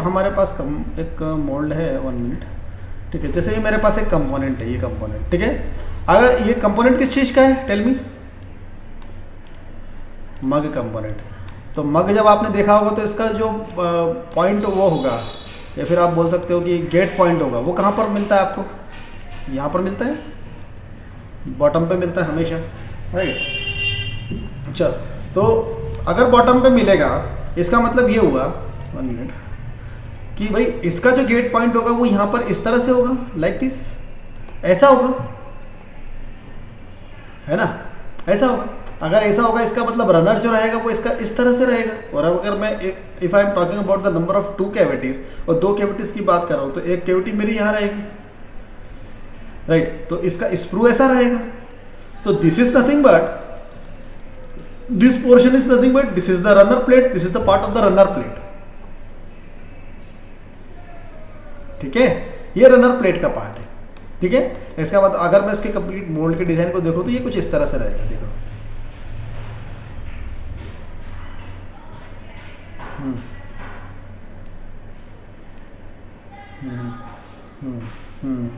हमारे पास एक मोल्ड है, 1 मिनट। ठीक है, जैसे ये मेरे पास एक कंपोनेंट है, ये कंपोनेंट, ठीक है। अगर ये कंपोनेंट किस चीज का है, टेल मी। मग कंपोनेंट। तो मग जब आपने देखा होगा तो इसका जो पॉइंट वो होगा, या फिर आप बोल सकते हो कि गेट पॉइंट होगा, वो कहाँ पर मिलता है आपको? यहाँ पर मिलता है, बॉटम पे मिलता है हमेशा, राइट। अच्छा, तो अगर बॉटम पे मिलेगा, इसका मतलब ये हुआ, 1 मिनट, कि भाई इसका जो गेट पॉइंट होगा वो यहां पर इस तरह से होगा, लाइक दिस, ऐसा होगा, है ना, ऐसा होगा। अगर ऐसा होगा, इसका मतलब रनर जो रहेगा वो इसका इस तरह से रहेगा। और अगर मैं if I am talking about the number of 2 cavities और 2 कैविटीज की बात कर रहा हूं, तो एक कैविटी मेरी यहां रहेगी, राइट। तो इसका स्क्रू ऐसा रहेगा। तो this is nothing but, this portion is nothing but, this is the runner plate, this is the part of the runner plate. ठीक है, ये रनर प्लेट का पार्ट है। ठीक है, इसका मतलब अगर मैं इसके कंप्लीट मोल्ड के डिजाइन को देखो तो ये कुछ इस तरह से रहेगा, देखो। हम्म हम्म हम्म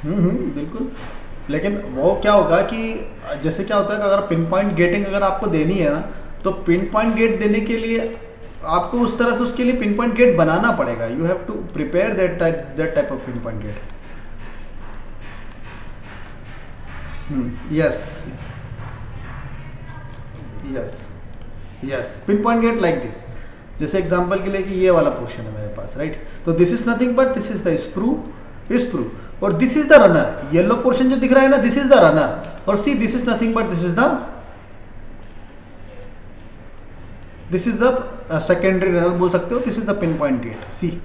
हम्म बिल्कुल। लेकिन वो क्या होगा कि जैसे क्या होता है कि अगर पिन पॉइंट गेटिंग अगर आपको देनी है ना, तो पिन पॉइंट गेट देने के लिए आपको उस तरह से उसके लिए पिन पॉइंट गेट बनाना पड़ेगा। You have to prepare that type of pin point gate. Yes yes yes, pin point gate like this. जैसे एग्जांपल के लिए कि ये वाला पोर्शन है मेरे पास, राइट। तो this is nothing but this is the screw, और this is the runner. Yellow portion जो दिख रहा है ना, दिस इज द रनर। और see, this is nothing but this is the secondary runner बोल सकते हो। This is the pin point gate. See,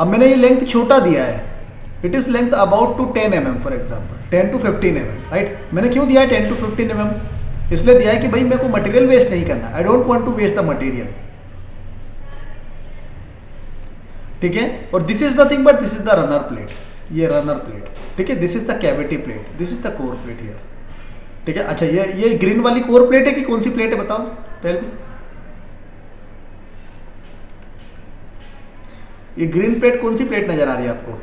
अब मैंने ये लेंथ छोटा दिया है, it is length about to 10 mm for example, 10 to 15 mm, right. मैंने क्यों दिया है 10 to 15 mm? इसलिए दिया है कि भाई मेरे को मटेरियल वेस्ट नहीं करना, I don't want to waste the material. ठीक है, और this is nothing but this is the runner plate, ये रनर प्लेट। ठीक है, this is the cavity plate, this is the core plate here. ठीक है, अच्छा, ये ग्रीन वाली कोर प्लेट है कि कौन सी प्लेट है बताओ पहले। ये ग्रीन प्लेट कौन सी प्लेट नजर आ रही है आपको?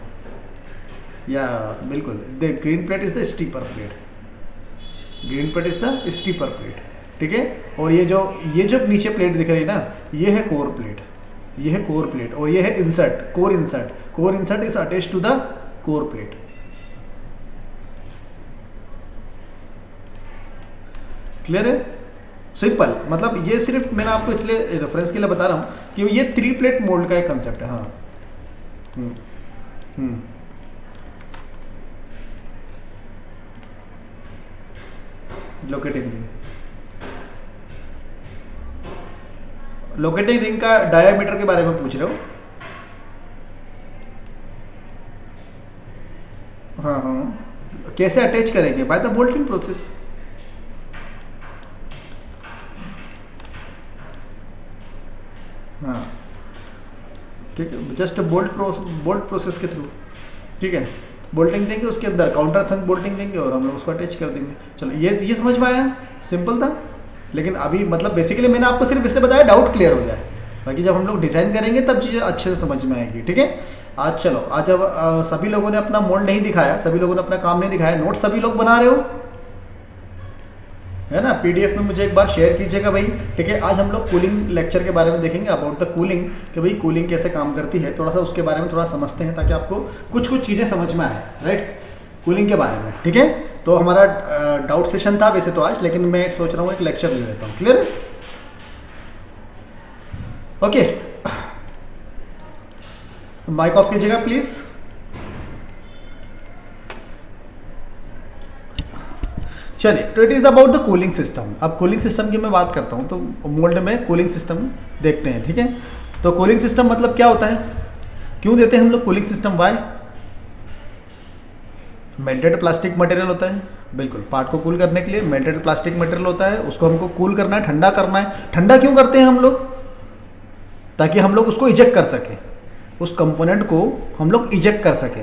या बिल्कुल, the green plate is the steeper plate, green plate is the steeper plate. ठीक है, और ये जो नीचे प्लेट दिख रही है ना, ये है कोर प्लेट, ये है कोर प्लेट, और ये है insert, core insert is attach to the core plate. Clear है? सिंपल, मतलब ये सिर्फ मैंने आपको इसलिए रेफरेंस के लिए बता रहा हूं कि ये 3 प्लेट मोल्ड का एक कंसेप्ट है। हाँ, हम्म हम्म लोकेटिंग रिंग, लोकेटिंग रिंग का डायमीटर के बारे में पूछ रहे हो? हाँ हाँ, कैसे अटैच करेंगे? By the bolting process. हाँ, ठीक है, जस्ट बोल्ट प्रोसेस के थ्रू। ठीक है, बोल्टिंग देंगे, उसके अंदर काउंटर थंक बोल्टिंग देंगे और हम लोग उसको अटैच कर देंगे। चलो, ये समझ में आया, सिंपल था। लेकिन अभी मतलब बेसिकली मैंने आपको सिर्फ इसलिए बताया डाउट क्लियर हो जाए, बाकी जब हम लोग डिजाइन करेंगे तब चीजें अच्छे से समझ में आएगी। ठीक है, आज चलो, आज अब सभी लोगों ने अपना मोल्ड नहीं दिखाया, सभी लोगों ने अपना काम नहीं दिखाया, नोट सभी लोग बना रहे हो, है ना। पीडीएफ में मुझे एक बार शेयर कीजिएगा भाई। ठीक है, आज हम लोग कूलिंग लेक्चर के बारे में देखेंगे, अबाउट द कूलिंग, कि भाई कूलिंग कैसे काम करती है, थोड़ा सा उसके बारे में थोड़ा समझते हैं, ताकि आपको कुछ कुछ चीजें समझ में आए, राइट, कूलिंग के बारे में। ठीक है, तो हमारा डाउट सेशन था वैसे तो आज, लेकिन मैं सोच रहा हूँ एक लेक्चर ले लेता हूँ। क्लियर? ओके, माइक ऑफ कीजिएगा प्लीज। चलिए, तो it is about the cooling system. अब कूलिंग सिस्टम की मैं बात करता हूं, तो मोल्ड में कूलिंग सिस्टम देखते हैं। ठीक है, तो कूलिंग सिस्टम मतलब क्या होता है, क्यों देते हैं हम लोग cooling system? Why? Melted plastic material होता है, बिल्कुल, पार्ट को कूल करने के लिए मेल्टेड प्लास्टिक मटेरियल होता है, उसको हमको कूल करना है, ठंडा करना है। ठंडा क्यों करते हैं हम लोग? ताकि हम लोग उसको इजेक्ट कर सके, उस कंपोनेंट को हम लोग इजेक्ट कर सके,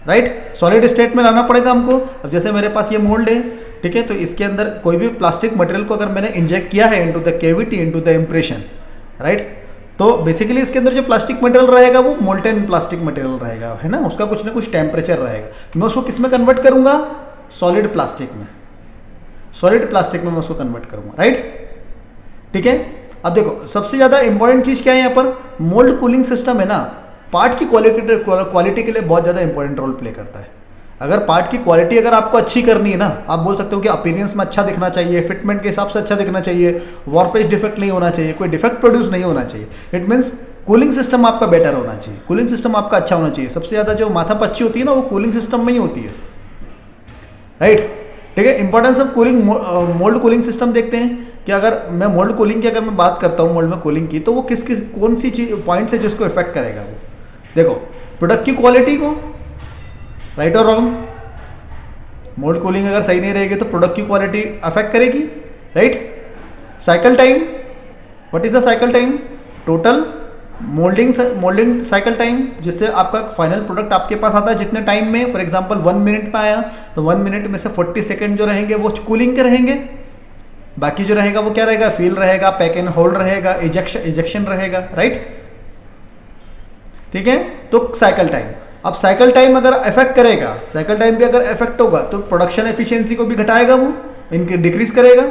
राइट। सॉलिड स्टेट में लाना पड़ेगा हमको। अब जैसे मेरे पास ये मोल्ड है, ठीक है, तो इसके अंदर कोई भी प्लास्टिक मटेरियल को अगर मैंने इंजेक्ट किया है into the cavity, into the impression, right, तो बेसिकली इसके अंदर जो प्लास्टिक मटेरियल रहेगा वो मोल्टेन प्लास्टिक मटेरियल रहेगा, है ना, उसका कुछ ना कुछ टेम्परेचर रहेगा। मैं उसको किस में कन्वर्ट करूंगा? सॉलिड प्लास्टिक में, सॉलिड प्लास्टिक में मैं उसको कन्वर्ट करूंगा, राइट, ठीक है। अब देखो सबसे ज्यादा इंपॉर्टेंट चीज क्या है यहाँ पर, मोल्ड कूलिंग सिस्टम है ना, पार्ट की क्वालिटी के लिए बहुत ज्यादा इंपॉर्टेंट रोल प्ले करता है। अगर पार्ट की क्वालिटी अगर आपको अच्छी करनी है ना, आप बोल सकते हो कि अपीयरेंस में अच्छा दिखना चाहिए, फिटमेंट के हिसाब से अच्छा दिखना चाहिए, वार्पेज डिफेक्ट नहीं होना चाहिए, कोई डिफेक्ट प्रोड्यूस नहीं होना चाहिए, इट मीन्स कूलिंग सिस्टम आपका बेटर होना चाहिए, कूलिंग सिस्टम आपका अच्छा होना चाहिए। सबसे ज्यादा जो माथा पच्ची होती है ना वो कूलिंग सिस्टम में ही होती है, राइट, ठीक है। Importance of cooling, mould cooling system देखते हैं कि अगर मैं मोल्ड कूलिंग की अगर मैं बात करता हूं, मोल्ड में कूलिंग की, तो वो किस किस कौन सी चीज पॉइंट है जिसको इफेक्ट करेगा वो, देखो प्रोडक्ट की क्वालिटी को, राइट और रॉन्ग, मोल्ड कूलिंग अगर सही नहीं रहेगी तो प्रोडक्ट की क्वालिटी अफेक्ट करेगी, right. Cycle time, what is the cycle time? Total moulding cycle time, जिससे आपका फाइनल प्रोडक्ट आपके पास आता है जितने टाइम में, फॉर एग्जांपल 1 मिनट में आया तो 1 मिनट में से 40 सेकंड जो रहेंगे वो कूलिंग के रहेंगे, बाकी जो रहेगा वो क्या रहेगा? फील रहेगा, पैक एंड होल्ड रहेगा, इजेक्शन रहेगा, राइट, ठीक है। तो साइकिल टाइम, अब साइकिल टाइम अगर इफेक्ट करेगा, साइकिल टाइम भी अगर इफेक्ट होगा तो प्रोडक्शन एफिशिएंसी को भी घटाएगा, वो इनके डिक्रीज करेगा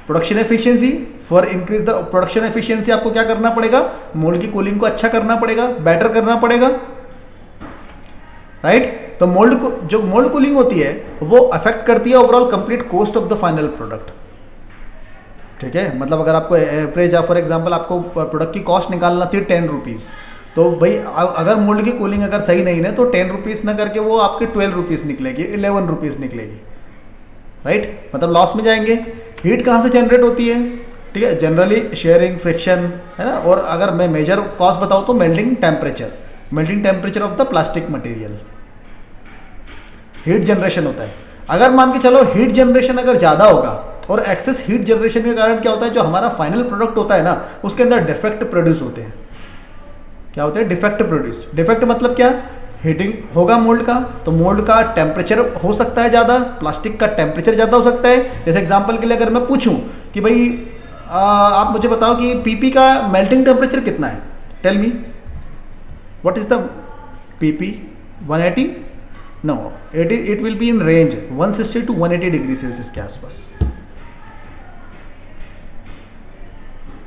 production efficiency. For increase the production efficiency आपको क्या करना पड़ेगा? मोल्ड की कूलिंग को अच्छा करना पड़ेगा, बेटर करना पड़ेगा, राइट। तो मोल्ड को जो मोल्ड कूलिंग होती है वो अफेक्ट करती है overall complete cost of the final product, ठीक है। मतलब अगर आपको एवरेज या फॉर एग्जांपल आपको प्रोडक्ट की कॉस्ट निकालना थी 10 रुपीज, तो भाई अगर मोल्ड की कूलिंग अगर सही नहीं है तो 10 रुपीज ना करके वो आपके 12 रुपीज निकलेगी, 11 रुपीज निकलेगी, राइट, मतलब लॉस में जाएंगे। हीट कहां से जनरेट होती है? ठीक है, जनरली शेयरिंग, फ्रिक्शन, है ना। और अगर मैं मेजर कॉस्ट बताऊं तो melting temperature of the plastic material, heat generation होता है। अगर मान के चलो हीट जनरेशन अगर ज्यादा होगा, और एक्सेस हीट जनरेशन के कारण क्या होता है, जो हमारा फाइनल प्रोडक्ट होता है ना उसके अंदर डिफेक्ट प्रोड्यूस होते हैं। क्या होते हैं? Defect produce. डिफेक्ट मतलब क्या? हीटिंग होगा मोल्ड का, तो मोल्ड का टेम्परेचर हो सकता है ज्यादा, प्लास्टिक का टेम्परेचर ज्यादा हो सकता है। जैसे एग्जांपल के लिए अगर मैं पूछूं कि भाई आप मुझे बताओ कि पीपी का मेल्टिंग टेम्परेचर कितना है, tell me what is the PP? 180? No, it will be in range 160 to 180 degree Celsius के आसपास।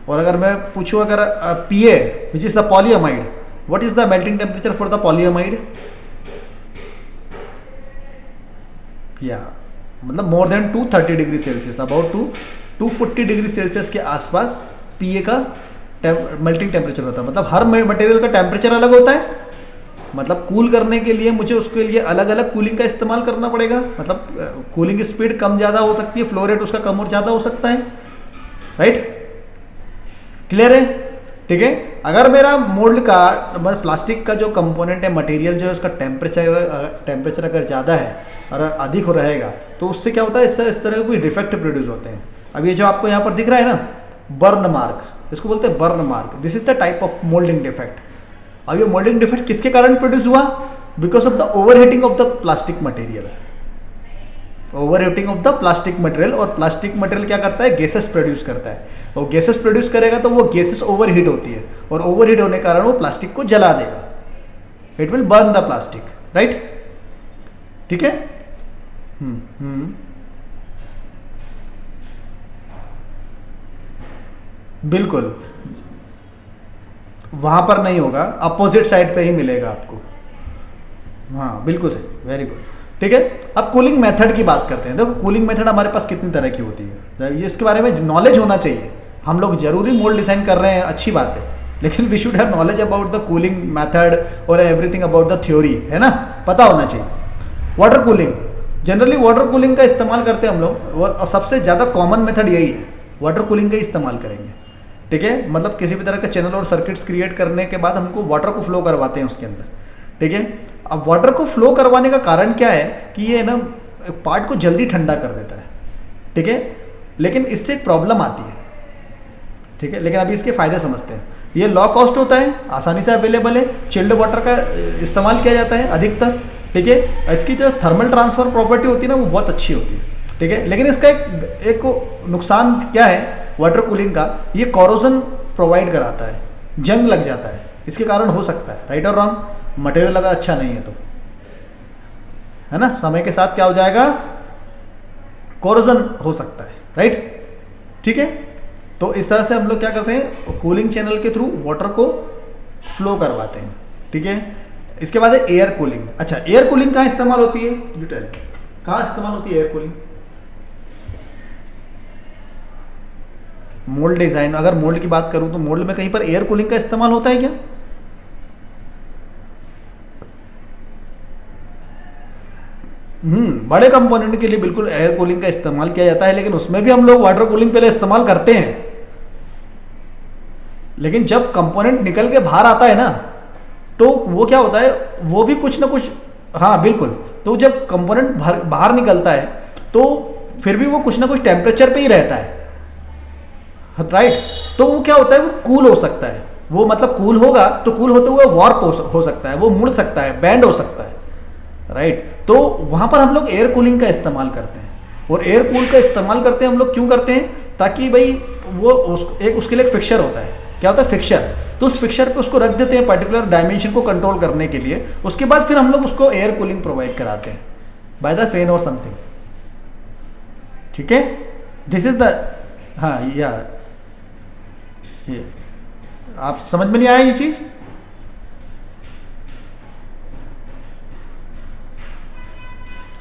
और अगर मैं पूछूं अगर PA which is the polyamide, what is the melting temperature for the polyamide? या मतलब more than 230 degree Celsius, about 240 degree Celsius के आसपास पीए का मेल्टिंग टेम्परेचर होता है। मतलब हर मटेरियल का टेम्परेचर अलग होता है, मतलब कूल करने के लिए मुझे उसके लिए अलग अलग कूलिंग का इस्तेमाल करना पड़ेगा। मतलब कूलिंग स्पीड कम ज्यादा हो सकती है, फ्लो रेट उसका कम और ज्यादा हो सकता है, राइट, क्लियर है, ठीक है। अगर मेरा मोल्ड का प्लास्टिक का जो कंपोनेंट है, मटेरियल जो है, उसका टेम्परेचर अगर ज्यादा है और अधिक हो रहेगा तो उससे क्या होता है, इस तरह के कोई डिफेक्ट प्रोड्यूस होते हैं। अब ये जो आपको यहाँ पर दिख रहा है ना, बर्न मार्क, इसको बोलते हैं burn mark, this is the type of moulding defect. अब ये मोल्डिंग डिफेक्ट किसके कारण प्रोड्यूस हुआ? Because of the overheating of the plastic material, overheating of the plastic material. और प्लास्टिक मटेरियल क्या करता है? गैसेस प्रोड्यूस करता है, और गैसेस प्रोड्यूस करेगा तो वो गैसेस ओवरहीट होती है, और ओवरहीट होने के कारण वो प्लास्टिक को जला देगा, it will burn the plastic, right, ठीक है। बिल्कुल वहां पर नहीं होगा, अपोजिट साइड पे ही मिलेगा आपको। हाँ बिल्कुल सही, वेरी गुड, ठीक है। अब कूलिंग मेथड की बात करते हैं। देखो कूलिंग मेथड हमारे पास कितनी तरह की होती है, ये इसके बारे में नॉलेज होना चाहिए। हम लोग जरूरी मोल्ड डिजाइन कर रहे हैं, अच्छी बात है, लेकिन we should have knowledge about the cooling method और एवरीथिंग अबाउट द थ्योरी, है ना, पता होना चाहिए। Water cooling, generally water cooling का इस्तेमाल करते हैं हम लोग, और सबसे ज्यादा कॉमन मेथड यही है, वाटर कूलिंग का इस्तेमाल करेंगे, ठीक है। मतलब किसी भी तरह का चैनल और सर्किट्स क्रिएट करने के बाद हमको वाटर को फ्लो करवाते हैं उसके अंदर, ठीक है। अब वाटर को फ्लो करवाने का कारण क्या है कि ये ना पार्ट को जल्दी ठंडा कर देता है, ठीक है, लेकिन इससे एक प्रॉब्लम आती है, ठीक है। लेकिन अभी इसके फायदे समझते हैं। ये लो कॉस्ट होता है, आसानी से अवेलेबल है, चिल्ड वाटर का इस्तेमाल किया जाता है अधिकतर, ठीक है। इसकी जो थर्मल ट्रांसफर प्रॉपर्टी होती है ना वो बहुत अच्छी होती है, ठीक है। लेकिन इसका एक नुकसान क्या है वाटर कूलिंग का, ये कोरोजन प्रोवाइड कराता है, जंग लग जाता है, इसके कारण हो सकता है। राइट और रॉन्ग? मटेरियल अगर अच्छा नहीं है तो, है ना, समय के साथ क्या हो जाएगा, कोरोजन हो सकता है। राइट, ठीक है। तो इस तरह से हम लोग क्या करते हैं, कूलिंग चैनल के थ्रू वाटर को फ्लो करवाते हैं। ठीक है। इसके बाद है एयर कूलिंग। अच्छा, एयर कूलिंग कहां इस्तेमाल होती है, कहां इस्तेमाल होती है एयर कूलिंग? मोल्ड डिजाइन, अगर मोल्ड की बात करूं तो मोल्ड में कहीं पर एयर कूलिंग का इस्तेमाल होता है क्या? बड़े कंपोनेंट के लिए बिल्कुल एयर कूलिंग का इस्तेमाल किया जाता है, लेकिन उसमें भी हम लोग वाटर कूलिंग पहले इस्तेमाल करते हैं। लेकिन जब कंपोनेंट निकल के बाहर आता है ना, तो वो क्या होता है, वो भी कुछ ना कुछ, हाँ बिल्कुल, तो जब कंपोनेंट बाहर निकलता है तो फिर भी वो कुछ ना कुछ टेम्परेचर पे ही रहता है। राइट, तो वो क्या होता है, वो कूल हो सकता है, वो मतलब कूल होगा तो कूल होते हुए वार्प हो सकता है, वो मुड़ सकता है, बैंड हो सकता है। राइट, तो वहां पर हम लोग एयर कूलिंग का इस्तेमाल करते हैं। और एयर कूल का इस्तेमाल करते हैं हम लोग, क्यों करते हैं, ताकि भाई वो उसके लिए एक फिक्सर होता है। क्या होता है, फिक्सर। तो उस फिक्सर पे उसको रख देते हैं पर्टिकुलर डायमेंशन को कंट्रोल करने के लिए। उसके बाद फिर हम लोग उसको एयर कूलिंग प्रोवाइड कराते हैं बाय द फैन और समथिंग। ठीक है, दिस इज द, हाँ या ये आप समझ में नहीं आया ये चीज?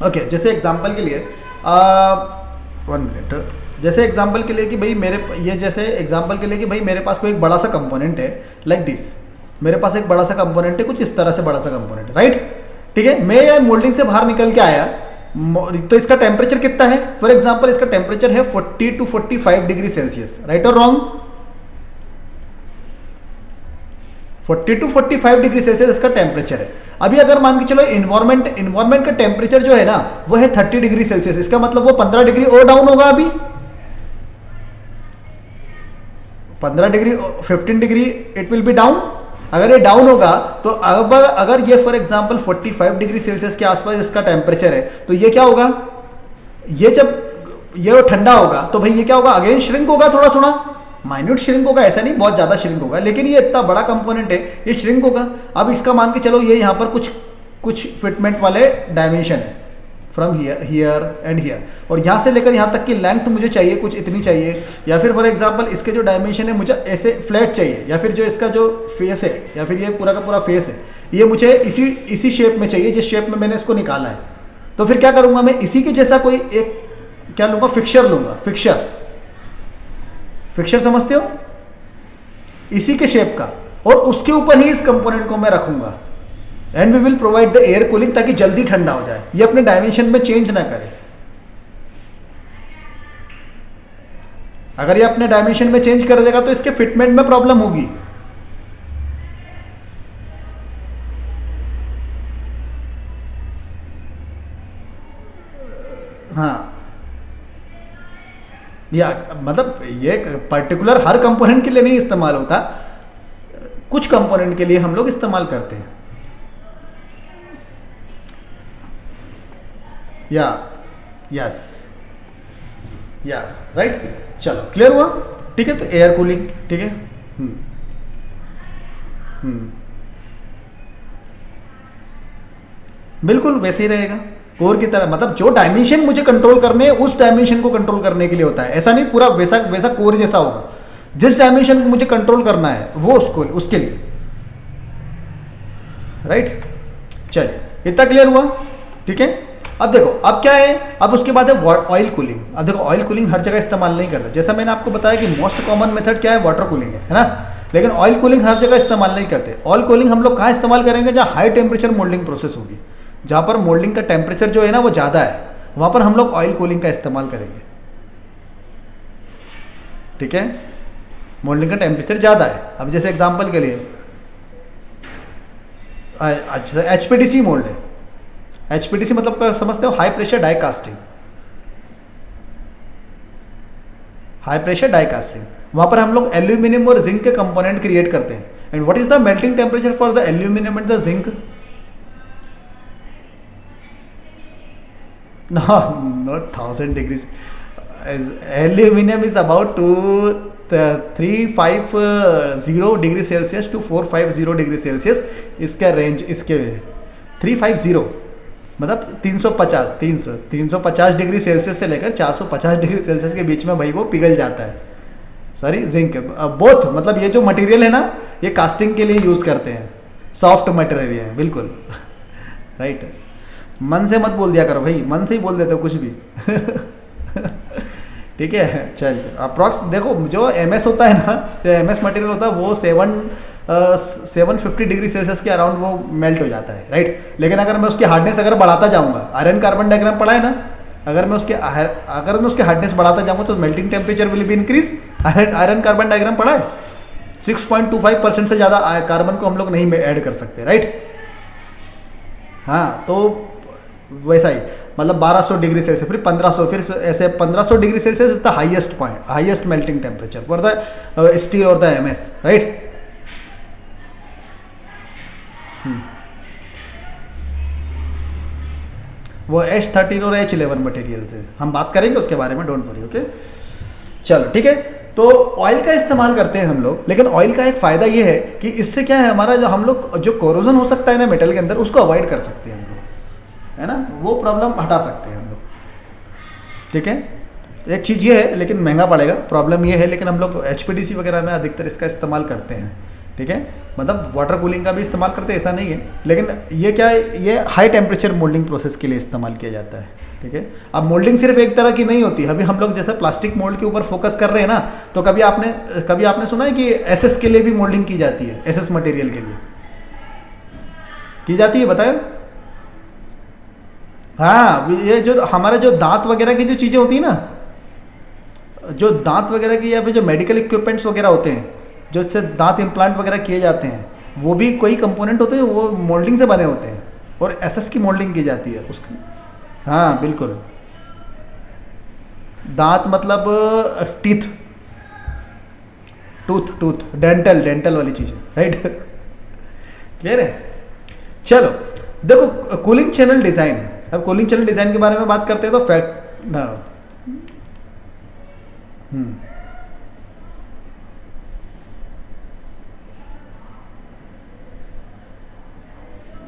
ओके, जैसे एग्जांपल के लिए 1 मिनट, जैसे एग्जांपल के लिए कि भाई जैसे एग्जांपल के लिए कि भाई मेरे पास कोई एक बड़ा सा कंपोनेंट है, लाइक दिस, मेरे पास एक बड़ा सा कंपोनेंट है, कुछ इस तरह से बड़ा सा कंपोनेंट, राइट। ठीक है, मैं मोल्डिंग से बाहर निकल के आया, तो इसका टेम्परेचर कितना है, फॉर एग्जाम्पल इसका टेम्परेचर है 40 to 45 डिग्री सेल्सियस। राइट और रॉन्ग? 40 to 45 डिग्री सेल्सियस इसका टेम्परेचर है। अभी अगर मान के चलो इन्वायरमेंट का टेम्परेचर जो है ना वो है 30 डिग्री सेल्सियस, इसका मतलब वो 15 डिग्री और डाउन होगा। अभी 15 degree, 15 degree it will be down. अगर ये डाउन होगा तो अगर ये फॉर एग्जांपल 45 डिग्री सेल्सियस के आसपास इसका टेम्परेचर है, तो ये क्या होगा, ये जब ये ठंडा होगा तो भाई ये क्या होगा, अगेन श्रिंक होगा, थोड़ा थोड़ा माइन्यूट श्रिंक होगा, ऐसा नहीं बहुत ज्यादा श्रिंक होगा, लेकिन ये इतना बड़ा कंपोनेंट है, ये श्रिंक होगा। अब इसका मान के चलो ये यहां पर कुछ फिटमेंट वाले डायमेंशन है, फ्रॉम हियर एंड हियर, और यहां से लेकर यहां तक की लेंथ मुझे चाहिए, कुछ इतनी चाहिए, या फिर फॉर एग्जांपल इसके जो डायमेंशन है मुझे ऐसे फ्लैट चाहिए, या फिर जो इसका जो फेस है, या फिर ये पूरा का पूरा फेस है, ये मुझे इसी शेप में चाहिए जिस शेप में मैंने इसको निकाला है। तो फिर क्या करूंगा मैं, इसी के जैसा कोई एक क्या लूंगा, फिक्सर लूंगा। फिक्सर समझते हो, इसी के शेप का, और उसके ऊपर ही इस कंपोनेंट को मैं रखूंगा, and we will provide the air cooling, ताकि जल्दी ठंडा हो जाए, ये अपने डायमेंशन में चेंज ना करे। अगर ये अपने डायमेंशन में चेंज कर देगा तो इसके फिटमेंट में प्रॉब्लम होगी। हाँ, या मतलब ये पर्टिकुलर हर कंपोनेंट के लिए नहीं इस्तेमाल होता, कुछ कंपोनेंट के लिए हम लोग इस्तेमाल करते हैं। या यस राइट, चलो क्लियर हुआ। ठीक है, तो एयर कूलिंग, ठीक है। बिल्कुल वैसे ही रहेगा कोर की तरह, मतलब जो डायमेंशन मुझे कंट्रोल करने हैं उस डायमेंशन को कंट्रोल करने के लिए होता है, ऐसा नहीं पूरा वैसा कोर जैसा होगा। जिस डायमेंशन को मुझे कंट्रोल करना है वो उसके लिए, राइट। चलिए, इतना क्लियर हुआ, ठीक है। अब देखो, अब क्या है, अब उसके बाद है ऑयल कूलिंग। अब देखो, ऑयल कूलिंग हर जगह इस्तेमाल नहीं करता, जैसा मैंने आपको बताया कि मोस्ट कॉमन मेथड क्या है, वाटर कूलिंग है ना, लेकिन ऑयल कूलिंग हर जगह इस्तेमाल नहीं करते। ऑयल कूलिंग हम लोग कहां इस्तेमाल करेंगे, जहां हाई टेम्परेचर मोल्डिंग प्रोसेस होगी, जहां पर मोल्डिंग का टेम्परेचर जो है ना वो ज्यादा है, वहां पर हम लोग ऑयल कूलिंग का इस्तेमाल करेंगे। ठीक है, मोल्डिंग का टेम्परेचर ज्यादा है। अब जैसे एग्जांपल के लिए अच्छा, एचपीडीसी मोल्ड है। एचपीडीसी मतलब समझते हो, high pressure die casting. High pressure die casting, वहां पर हम लोग एल्यूमिनियम और जिंक के कंपोनेंट क्रिएट करते हैं। And what is the melting temperature for the aluminium and the zinc? No, not 1000 degrees. Aluminum is about 350 degree Celsius to 450 degree Celsius, इसका range इसके 350 मतलब 350 डिग्री सेल्सियस से लेकर 450 डिग्री सेल्सियस के बीच में भाई वो पिघल जाता है। सॉरी, जिंक बोथ, मतलब ये जो मटेरियल है ना, ये कास्टिंग के लिए यूज करते हैं, सॉफ्ट मटेरियल है बिल्कुल। राइट, मन से मत बोल दिया करो भाई, मन से ही बोल देते हो कुछ भी। ठीक है, चल अप्रॉक्स देखो, जो एमएस होता है ना, जो एमएस मटेरियल होता है वो 750 डिग्री सेल्सियस के अराउंड वो मेल्ट हो जाता है। राइट, लेकिन अगर मैं उसकी हार्डनेस अगर बढ़ाता जाऊंगा, आयरन कार्बन डायग्राम पढ़ा है ना, अगर मैं उसके हार्डनेस बढ़ाता जाऊंगा तो melting temperature will be increase. Iron carbon diagram पढ़ा है, 6.25% से ज्यादा कार्बन को हम लोग नहीं ऐड कर सकते। राइट, हाँ, तो वैसा ही मतलब 1200 डिग्री सेल्सियस, फिर 1500, फिर ऐसे 1500 degree Celsius is the highest point, highest melting temperature for the steel और द एमएस। राइट, वो H13 और H11 मटेरियल से हम बात करेंगे उसके बारे में, डोंट वरी। ओके, चलो ठीक है। तो ऑयल का इस्तेमाल करते हैं हम लोग, लेकिन ऑयल का एक फायदा ये है कि इससे क्या है, हमारा जो हम लोग जो कोरोजन हो सकता है ना मेटल के अंदर, उसको अवॉइड कर सकते हैं हम लोग, है ना, वो प्रॉब्लम हटा सकते हैं हम लोग। ठीक है, एक चीज ये है, लेकिन महंगा पड़ेगा, प्रॉब्लम ये है, लेकिन हम लोग HPDC वगैरह में अधिकतर इसका इस्तेमाल करते हैं। ठीक है, मतलब वाटर कूलिंग का भी इस्तेमाल करते हैं, ऐसा नहीं है, लेकिन ये क्या है, ये हाई टेम्परेचर मोल्डिंग प्रोसेस के लिए इस्तेमाल किया जाता है। ठीक है, अब मोल्डिंग सिर्फ एक तरह की नहीं होती, अभी हम लोग जैसे प्लास्टिक मोल्ड के ऊपर फोकस कर रहे हैं ना, तो कभी आपने सुना है कि एसएस के लिए भी मोल्डिंग की जाती है, एसएस मटेरियल के लिए की जाती है, बताए? हाँ, ये जो हमारे जो दांत वगैरह की जो चीजें होती है ना, जो दांत वगैरह की या फिर जो मेडिकल इक्विपमेंट्स वगैरह होते हैं, जो इससे दांत इम्प्लांट वगैरह किए जाते हैं, वो भी कोई कंपोनेंट होते हैं, वो मोल्डिंग से बने होते हैं, और एसएस की मोल्डिंग की जाती है उसकी। हाँ बिल्कुल, दांत मतलब टीथ, टूथ, डेंटल वाली चीज, राइट। क्लियर है? चलो देखो, कूलिंग चैनल डिजाइन, अब कूलिंग चैनल डिजाइन के बारे में बात करते हैं तो फैक्ट,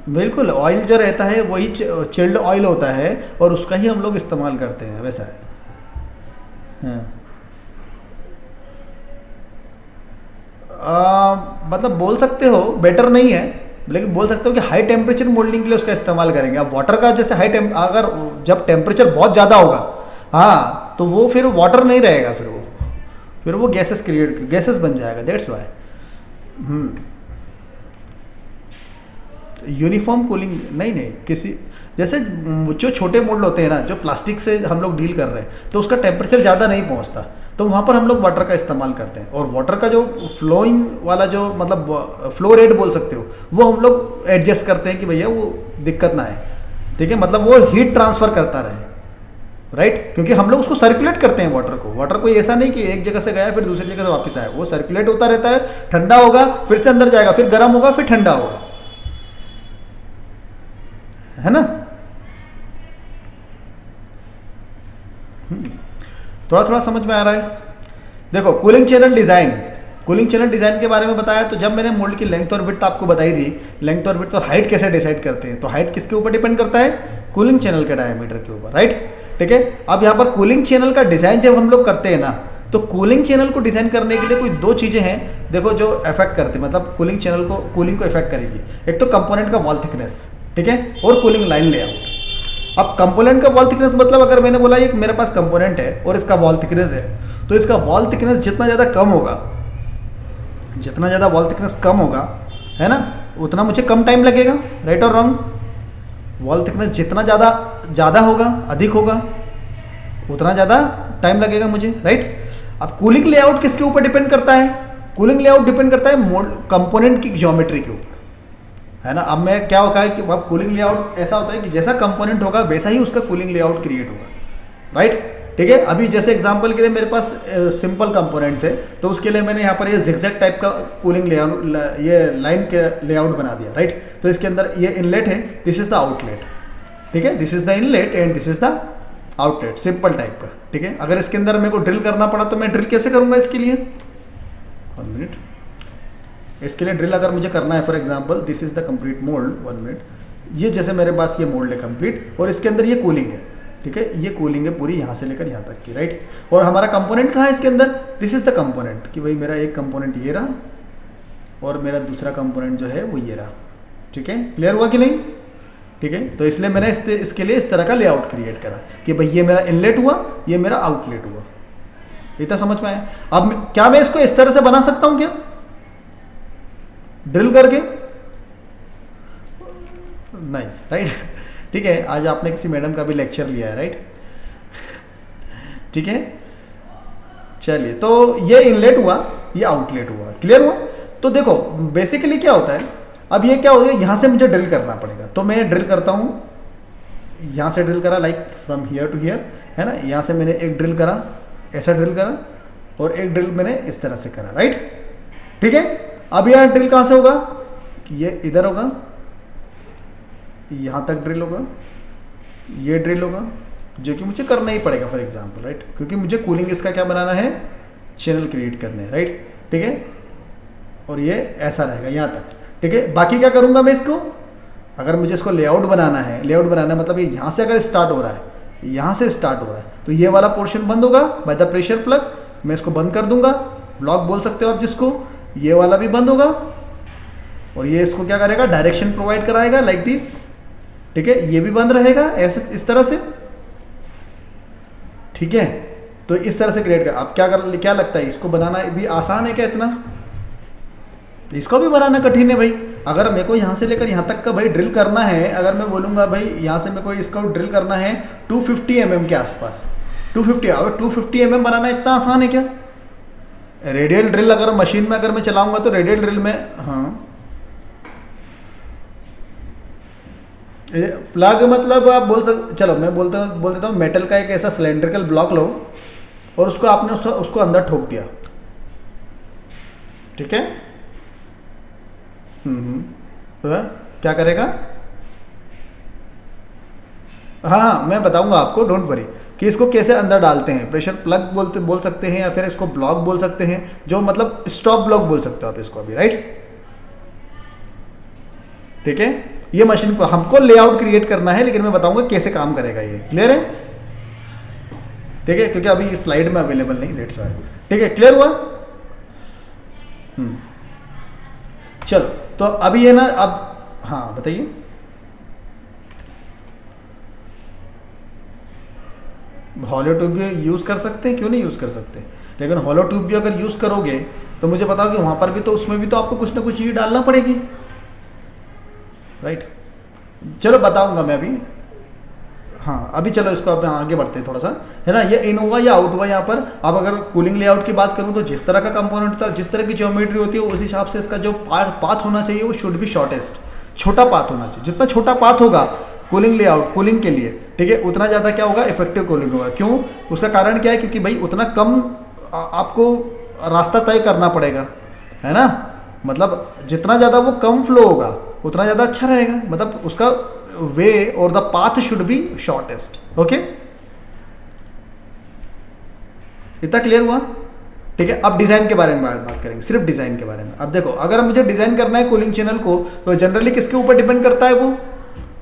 बिल्कुल, ऑयल जो रहता है वही चिल्ड ऑयल होता है, और उसका ही हम लोग इस्तेमाल करते हैं, वैसा है। मतलब बोल सकते हो, बेटर नहीं है, लेकिन बोल सकते हो कि हाई टेम्परेचर मोल्डिंग के लिए उसका इस्तेमाल करेंगे। अब वाटर का जैसे अगर जब टेम्परेचर बहुत ज्यादा होगा, हाँ, तो वो फिर वाटर नहीं रहेगा, फिर वो गैसेस बन जाएगा, दैट्स व्हाई। यूनिफॉर्म कूलिंग नहीं, किसी जैसे जो छोटे मोल्ड होते हैं ना, जो प्लास्टिक से हम लोग डील कर रहे हैं, तो उसका टेम्परेचर ज़्यादा नहीं पहुंचता, तो वहां पर हम लोग वाटर का इस्तेमाल करते हैं, और वाटर का जो फ्लोइंग वाला जो मतलब फ्लो रेट बोल सकते हो, वो हम लोग एडजस्ट करते हैं कि भैया वो दिक्कत ना आए। ठीक है, मतलब वो हीट ट्रांसफर करता रहे, राइट, क्योंकि हम लोग उसको सर्कुलेट करते हैं वाटर को ऐसा नहीं कि एक जगह से गया फिर दूसरी जगह से वापस आया, वो सर्कुलेट होता रहता है, ठंडा होगा फिर से अंदर जाएगा, फिर गर्म होगा फिर ठंडा होगा, है ना। थोड़ा समझ में आ रहा है? देखो, कूलिंग चैनल डिजाइन के बारे में बताया, तो जब मैंने मोल्ड की लेंथ और विड्थ आपको बताई थी, लेंथ और विड्थ और हाइट कैसे डिसाइड करते हैं, तो हाइट किसके ऊपर डिपेंड करता है? कूलिंग चैनल के डायमीटर के ऊपर, राइट। ठीक है, अब यहां पर कूलिंग चैनल का डिजाइन जब हम लोग करते हैं ना, तो कूलिंग चैनल को डिजाइन करने के लिए कोई दो चीजें हैं, देखो, जो इफेक्ट करते हैं, मतलब कूलिंग को इफेक्ट करेगी। एक तो कंपोनेंट का वॉल थिकनेस, ठीक है, और कूलिंग लाइन लेआउट। अब कंपोनेंट का वॉल थिकनेस मतलब अगर मैंने बोला एक मेरे पास कंपोनेंट है और इसका वॉल थिकनेस है, तो इसका वॉल थिकनेस जितना ज्यादा वॉल थिकनेस कम होगा, है ना, उतना मुझे कम टाइम लगेगा, राइट और रॉन्ग? वॉल थिकनेस जितना ज्यादा होगा, अधिक होगा, उतना ज्यादा टाइम लगेगा मुझे, राइट। अब कूलिंग लेआउट किसके ऊपर डिपेंड करता है? कूलिंग लेआउट डिपेंड करता है कंपोनेंट की ज्योमेट्री के ऊपर, है ना। अब मैं क्या होता है कि अब कूलिंग लेआउट ऐसा होता है कि जैसा कंपोनेंट होगा वैसा ही उसका कूलिंग लेआउट क्रिएट होगा, राइट। ठीक है, अभी जैसे एग्जांपल के लिए मेरे पास सिंपल कंपोनेंट है, तो उसके लिए मैंने यहाँ पर ये जिगजैग टाइप का कूलिंग लेआउट, ये लाइन के लेआउट बना दिया, राइट। तो इसके अंदर ये इनलेट है, दिस इज द आउटलेट, ठीक है, this is the inlet and this is the outlet, simple type का। ठीक है, अगर इसके अंदर मेरे को ड्रिल करना पड़ा तो मैं ड्रिल कैसे करूंगा इसके लिए, 1 मिनट, इसके लिए ड्रिल अगर मुझे करना है, for example this is the complete mould, 1 minute, ये जैसे मेरे पास ये मोल्ड है कंप्लीट और इसके अंदर ये कूलिंग है। ठीक है, ये कूलिंग है पूरी यहां से लेकर यहां तक की, राइट। और हमारा कंपोनेंट कहाँ है इसके अंदर, दिस इज द कंपोनेंट, कि भाई मेरा एक कंपोनेंट ये रहा और मेरा दूसरा कंपोनेंट जो है वो ये रहा। ठीक है, क्लियर हुआ कि नहीं। ठीक है, तो इसलिए मैंने इसके लिए इस तरह का लेआउट क्रिएट करा कि भाई ये मेरा इनलेट हुआ, ये मेरा आउटलेट हुआ। इतना समझ में आया। अब क्या मैं इसको इस तरह से बना सकता हूं क्या, ड्रिल करके, नहीं, राइट। ठीक है, आज आपने किसी मैडम का भी लेक्चर लिया है, राइट। ठीक है, चलिए, तो ये इनलेट हुआ, ये आउटलेट हुआ, क्लियर हुआ। तो देखो बेसिकली क्या होता है, अब ये क्या हो गया, यहां से मुझे ड्रिल करना पड़ेगा, तो मैं ड्रिल करता हूं, यहां से ड्रिल करा, like from here to here, है ना। यहां से मैंने एक ड्रिल करा, ऐसा ड्रिल करा, और एक ड्रिल मैंने इस तरह से करा, राइट। ठीक है, अब यहां ड्रिल कहां से होगा, ये इधर होगा, यहां तक ड्रिल होगा, ये ड्रिल होगा, जो कि मुझे करना ही पड़ेगा फॉर एग्जांपल, राइट, क्योंकि मुझे कूलिंग इसका क्या बनाना है, चैनल क्रिएट करने हैं, राइट। ठीक है, और ये ऐसा रहेगा यहां तक। ठीक है, बाकी क्या करूंगा मैं इसको, अगर मुझे इसको लेआउट बनाना है, लेआउट बनाना है मतलब ये यहां से अगर स्टार्ट हो रहा है, यहां से स्टार्ट हो रहा है, तो ये वाला पोर्शन बंद होगा बाय द प्रेशर प्लग, मैं इसको बंद कर दूंगा, ब्लॉक बोल सकते हो आप जिसको, ये वाला भी बंद होगा, और ये इसको क्या करेगा, डायरेक्शन प्रोवाइड कराएगा लाइक दिस। ठीक है, ये भी बंद रहेगा ऐसे, इस तरह से। ठीक है, तो इस तरह से क्रिएट कर, अब क्या लगता है, इसको बनाना भी आसान है क्या इतना, इसको भी बनाना कठिन है भाई। अगर मेरे को यहां से लेकर यहां तक का भाई ड्रिल करना है, अगर मैं बोलूंगा भाई यहां से मेरे को इसको ड्रिल करना है 250 mm के आसपास, 250, अगर 250 mm बनाना इतना आसान है क्या। रेडियल ड्रिल अगर मशीन में अगर मैं चलाऊंगा तो रेडियल ड्रिल में, हाँ, प्लग मतलब आप चलो मैं बोल देता हूं, मेटल का एक ऐसा सिलेंड्रिकल ब्लॉक लो और उसको आपने उसको अंदर ठोक दिया। ठीक है, तो क्या करेगा, हाँ मैं बताऊंगा आपको, डोंट वरी, कि इसको कैसे अंदर डालते हैं। प्रेशर प्लग बोल सकते हैं, या फिर इसको ब्लॉक बोल सकते हैं, जो मतलब स्टॉप ब्लॉक बोल सकते हो आप इसको अभी, राइट। ठीक है, ये मशीन को हमको लेआउट क्रिएट करना है, लेकिन मैं बताऊंगा कैसे काम करेगा ये, क्लियर है। ठीक है, क्योंकि अभी स्लाइड में अवेलेबल नहीं, दैट्स व्हाई। ठीक है, क्लियर हुआ। चलो, तो अभी ये ना, अब हाँ बताइए। हॉलो ट्यूब भी यूज कर सकते हैं, क्यों नहीं यूज कर सकते, लेकिन हॉलो ट्यूब भी अगर यूज करोगे तो मुझे बताओ कि वहां पर भी तो, उसमें भी तो आपको कुछ ना कुछ चीज डालना पड़ेगी, राइट। चलो बताऊंगा मैं अभी, हाँ अभी चलो इसको अब आगे बढ़ते हैं थोड़ा सा, है ना। ये इन हुआ या आउट हुआ यहाँ पर। अब अगर कूलिंग लेआउट की बात करूं तो जिस तरह का कंपोनेंट था, जिस तरह की ज्योमेट्री होती है, उस हिसाब से इसका जो पाथ होना चाहिए वो शुड बी शॉर्टेस्ट, छोटा पाथ होना चाहिए। जितना छोटा पाथ होगा कूलिंग लेआउट, कूलिंग के लिए, ठीक है, उतना ज्यादा क्या होगा, इफेक्टिव कूलिंग होगा। क्यों, उसका कारण क्या है, क्योंकि भाई उतना कम आपको रास्ता तय करना पड़ेगा, है ना। मतलब जितना ज्यादा वो कम फ्लो होगा उतना ज्यादा अच्छा रहेगा, मतलब उसका वे और the path should be shortest. Okay, इतना क्लियर हुआ। ठीक है, अब डिजाइन के बारे में बात करेंगे, सिर्फ डिजाइन के बारे में। अब देखो, अगर मुझे डिजाइन करना है कूलिंग चैनल को, तो जनरली किसके ऊपर डिपेंड करता है, वो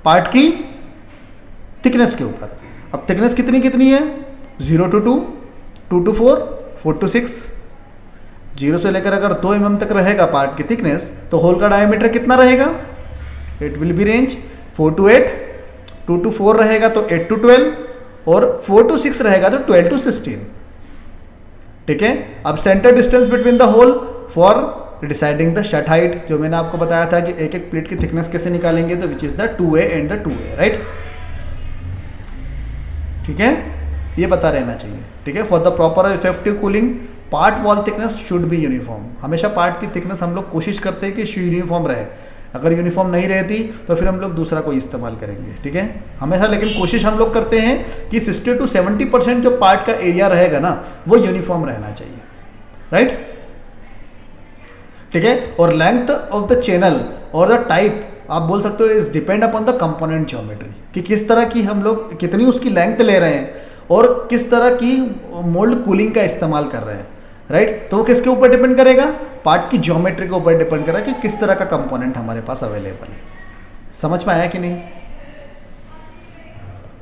पार्ट की थिकनेस के ऊपर। अब थिकनेस कितनी कितनी है, 0 to 2, 2 to 4, 4 to 6। 0 से लेकर अगर 2 mm तक रहेगा पार्ट की थिकनेस, तो होल का डायमीटर कितना रहेगा, it will B range 4 to 8, 2 to 4 रहेगा तो 8 to 12, और 4 to 6 रहेगा तो 12 to 16। ठीक है, अब centre distance between the hole for deciding the shut height, जो मैंने आपको बताया था कि एक एक प्लेट की थिकनेस कैसे निकालेंगे, तो विच is the 2A and the 2A, right. ठीक है, ये पता रहना चाहिए। ठीक है, for the proper effective cooling part wall thickness should be uniform. हमेशा पार्ट की थिकनेस हम लोग कोशिश करते हैं कि यूनिफॉर्म रहे। अगर यूनिफॉर्म नहीं रहती तो फिर हम लोग दूसरा कोई इस्तेमाल करेंगे। ठीक है, हमेशा, लेकिन कोशिश हम लोग करते हैं कि 60 to 70% जो पार्ट का एरिया रहेगा ना, वो यूनिफॉर्म रहना चाहिए, राइट। ठीक है, और लेंथ ऑफ द चैनल और द टाइप आप बोल सकते हो is depend upon the component geometry. कि किस तरह की हम लोग कितनी उसकी लेंथ ले रहे हैं और किस तरह की मोल्ड कूलिंग का इस्तेमाल कर रहे हैं, राइट। तो वो किसके ऊपर डिपेंड करेगा, पार्ट की ज्योमेट्री के ऊपर डिपेंड करेगा कि किस तरह का कंपोनेंट हमारे पास अवेलेबल है। समझ में आया कि नहीं?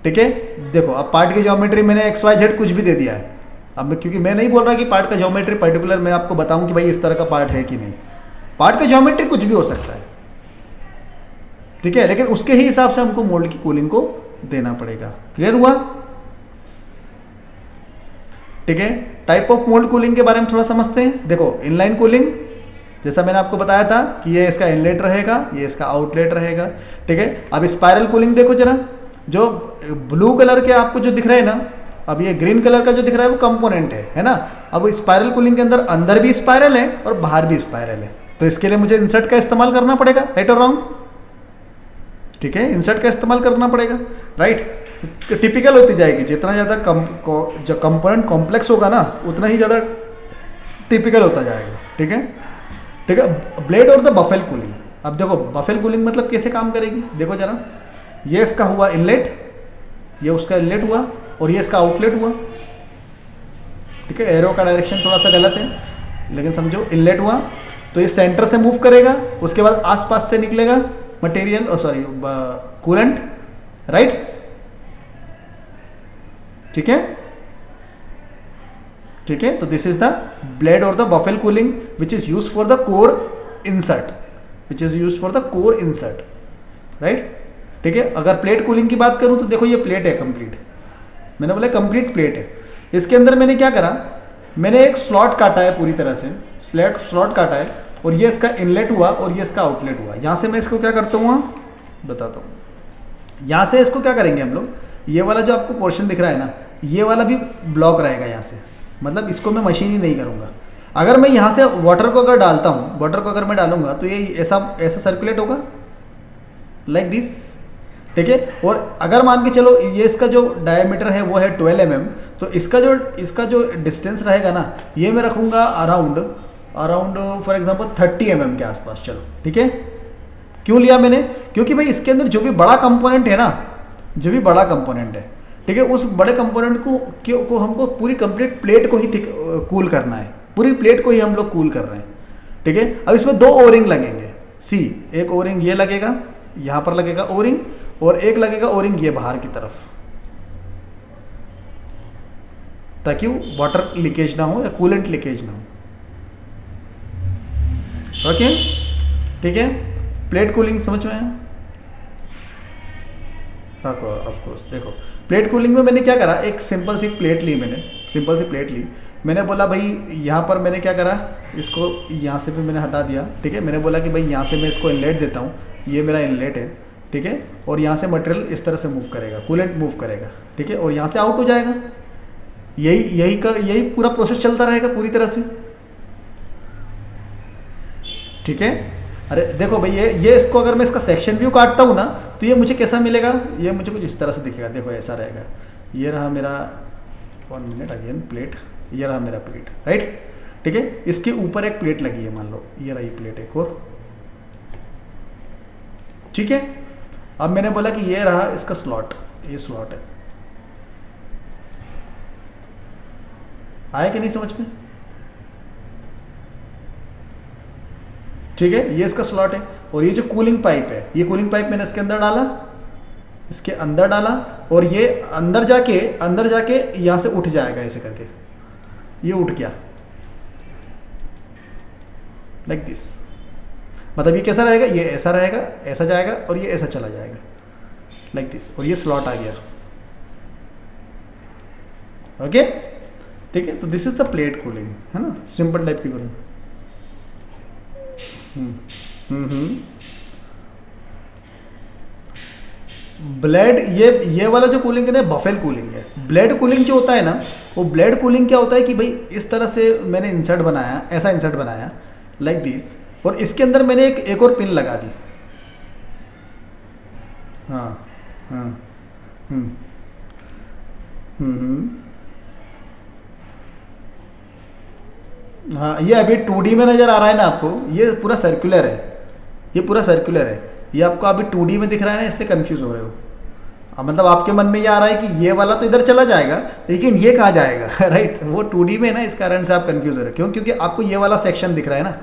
ठीक है, देखो अब पार्ट की ज्योमेट्री मैंने XYZ कुछ भी दे दिया है। अब क्योंकि मैं नहीं बोल रहा कि पार्ट का ज्योमेट्री पर्टिकुलर मैं आपको बताऊं कि भाई इस तरह का पार्ट है कि नहीं, पार्ट का ज्योमेट्री कुछ भी हो सकता है, ठीक है, लेकिन उसके ही हिसाब से हमको मोल्ड की कूलिंग को देना पड़ेगा। क्लियर हुआ? ठीक है, टाइप ऑफ मोल्ड कूलिंग के बारे में थोड़ा समझते हैं। देखो इनलाइन कूलिंग, जैसा मैंने आपको बताया था कि ये इसका इनलेट रहेगा, ये इसका आउटलेट रहेगा, ठीक है। अब स्पाइरल कूलिंग देखो जरा, जो ब्लू कलर के आपको जो दिख रहे हैं ना, अब ये ग्रीन कलर का जो दिख रहा है वो कंपोनेंट है ना। अब स्पाइरल कूलिंग के अंदर भी स्पाइरल है और बाहर भी स्पाइरल है, तो इसके लिए मुझे इंसर्ट का इस्तेमाल करना पड़ेगा, राइट और रॉन्ग? ठीक है, इंसर्ट का इस्तेमाल करना पड़ेगा, राइट। टिपिकल होती जाएगी, जितना ज्यादा जो कंपोनेंट कॉम्प्लेक्स होगा ना उतना ही ज्यादा टिपिकल होता जाएगा, ठीक है। ठीक है, ब्लेड और द बफेल कूलिंग। अब देखो बफेल कूलिंग मतलब कैसे काम करेगी, देखो जरा, ये इसका हुआ इनलेट, ये उसका इनलेट हुआ और ये इसका आउटलेट हुआ, ठीक है। एरो का डायरेक्शन थोड़ा सा गलत है लेकिन समझो, इनलेट हुआ तो ये सेंटर से मूव करेगा, उसके बाद आसपास से निकलेगा मटेरियल और सॉरी कूलेंट, राइट, ठीक है। ठीक है, तो दिस इज द ब्लेड और the baffle cooling which is use for the core insert, which is use for the core insert, right. ठीक है, अगर प्लेट कूलिंग की बात करूं तो देखो ये प्लेट है कंप्लीट, मैंने बोला कंप्लीट प्लेट है। इसके अंदर मैंने क्या करा, मैंने एक स्लॉट काटा है पूरी तरह से, स्लॉट काटा है और ये इसका इनलेट हुआ और ये इसका आउटलेट हुआ। यहां से मैं इसको क्या करता हूं, बताता हूं। यहां से इसको क्या करेंगे हम लोग, ये वाला जो आपको पोर्शन दिख रहा है ना, ये वाला भी ब्लॉक रहेगा यहां से, मतलब इसको मैं मशीन ही नहीं करूंगा। अगर मैं यहां से वाटर को अगर डालता हूं, वाटर को अगर मैं डालूंगा तो ये ऐसा सर्कुलेट होगा लाइक दिस, ठीक है। और अगर मान के चलो ये इसका जो डायमीटर है वो है 12 mm, तो इसका जो डिस्टेंस रहेगा ना, ये मैं रखूंगा अराउंड फॉर एग्जांपल 30 mm के आसपास, चलो ठीक है। क्यों लिया मैंने, क्योंकि भाई इसके अंदर जो भी बड़ा कंपोनेंट है ना, जो भी बड़ा कंपोनेंट है, ठीक है, उस बड़े कंपोनेंट को हमको पूरी कंप्लीट प्लेट को ही कूल करना है, पूरी प्लेट को ही हम लोग कूल कर रहे हैं, ठीक है। अब इसमें दो ओरिंग लगेंगे, सी एक ओरिंग ये लगेगा, यहां पर लगेगा ओरिंग, और एक लगेगा ओरिंग ये बाहर की तरफ, ताकि वाटर लीकेज ना हो या कूलेंट लीकेज ना हो, ओके, ठीक है। प्लेट कूलिंग समझ में आया? ऑफकोर्स, देखो प्लेट कूलिंग में मैंने क्या करा, एक सिंपल सी प्लेट ली, मैंने बोला भाई यहां पर मैंने क्या करा, इसको यहां से भी मैंने हटा दिया, ठीक है। मैंने बोला कि भाई यहां से मैं इसको इनलेट देता हूं, ये मेरा इनलेट है, ठीक है, और यहां से मटेरियल इस तरह से मूव करेगा, कूलेंट मूव करेगा, ठीक है, और यहां से आउट हो जाएगा। यही पूरा प्रोसेस चलता रहेगा पूरी तरह से, ठीक है। अरे देखो भाई ये इसको अगर मैं इसका सेक्शन व्यू काटता हूं ना, तो ये मुझे कैसा मिलेगा, ये मुझे कुछ इस तरह से दिखेगा, देखो ऐसा रहेगा। ये रहा मेरा 1 मिनट अगेन प्लेट, ये रहा मेरा प्लेट, राइट, ठीक है। इसके ऊपर एक प्लेट लगी है, मान लो ये रही प्लेट एक और, ठीक है। अब मैंने बोला कि ये रहा इसका स्लॉट, ये स्लॉट है, आया कि नहीं समझ में? ठीक है, ये इसका स्लॉट है, और ये जो कूलिंग पाइप है, ये कूलिंग पाइप मैंने इसके अंदर डाला, और ये अंदर जाके यहां से उठ जाएगा, ऐसे करके ये उठ गया लाइक दिस। मतलब ये कैसा रहेगा, ये ऐसा रहेगा, ऐसा जाएगा और ये ऐसा चला जाएगा लाइक दिस, और ये स्लॉट आ गया, ओके, ठीक है। तो this is the plate cooling, है ना, सिंपल टाइप की कूलिंग। ब्लेड, ये वाला जो कूलिंग है ना बफेल कूलिंग है। ब्लेड कूलिंग जो होता है ना, वो ब्लेड कूलिंग क्या होता है कि भाई इस तरह से मैंने इंसर्ट बनाया, ऐसा इंसर्ट बनाया लाइक दिस, और इसके अंदर मैंने एक और पिन लगा दी, हाँ हाँ, हाँ, ये अभी 2D में नजर आ रहा है ना आपको, ये पूरा सर्कुलर है, ये आपको अभी 2D में दिख रहा है ना, इससे कंफ्यूज हो रहे हो। मतलब आपके मन में ये आ रहा है कि ये वाला तो इधर चला जाएगा, लेकिन ये कहाँ जाएगा राइट, वो 2D में ना, इस कारण से आप कंफ्यूज हो रहे हैं। क्यों? क्योंकि आपको ये वाला सेक्शन दिख रहा है ना,